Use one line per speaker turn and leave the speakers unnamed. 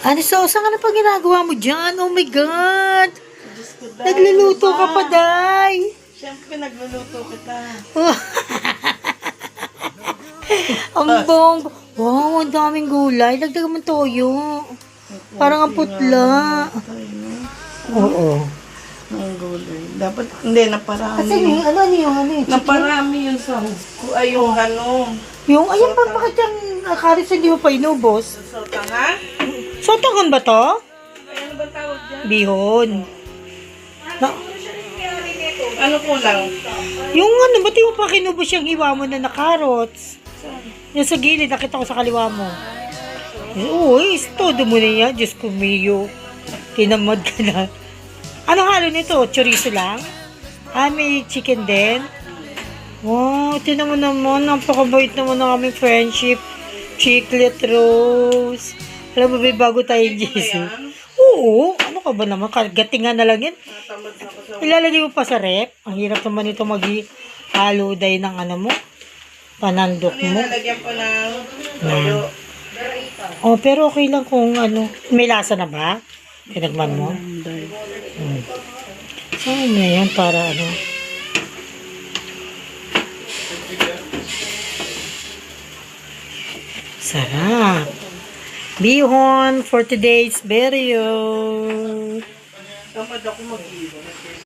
Ano, so, saan ka na pa ginagawa mo dyan? Oh my God!
Diyos ko, Day.
Nagluluto
Ano
ka
ba?
pa, Day!
Siyempre, nagluluto kita.
Ang bong. Wow, ang daming gulay. Dagdagan mo toyo. Parang ang putla. Oo.
Ang gulay. Dapat, hindi, naparami.
Kasi yung, ano yung chicken?
Naparami yung sahog ko. Ay, yung ano.
Yung, ayan pa, bakit yung karis hindi mo pa inubos?
Sotangan?
Sotangan ba to?
Ay, ano ba tawag dyan?
Bihon. Na,
Ano kulang?
yung ano, ba't yung pa kinubos yung hiwa mo na carrots? Yung sa gilid, nakita ko sa kaliwa mo. Uy, todo mo na yan. Diyos ko, Mio. Tinamad ka na. Anong halo nito? Chorizo lang? Ah, may chicken din? Wow, tinan mo naman. Napakabait naman ng aming friendship. Chiclet Rose. Alam mo ba, bago tayo GC? Oo. Ano ka ba naman? Gatingan na lang yan.
Natamad na ko sa...
Ilalagay mo pa sa rep. Ang hirap naman ito mag-halo day ng ano mo. Panandok
Ano
mo.
yung nalagyan pa ng toyo?
Oh, pero okay lang kung ano. May lasa na ba? Tinagman mo? Saan na yan para ano? Sarap. Bihon for today's video.
Tamad ako mag-iwan.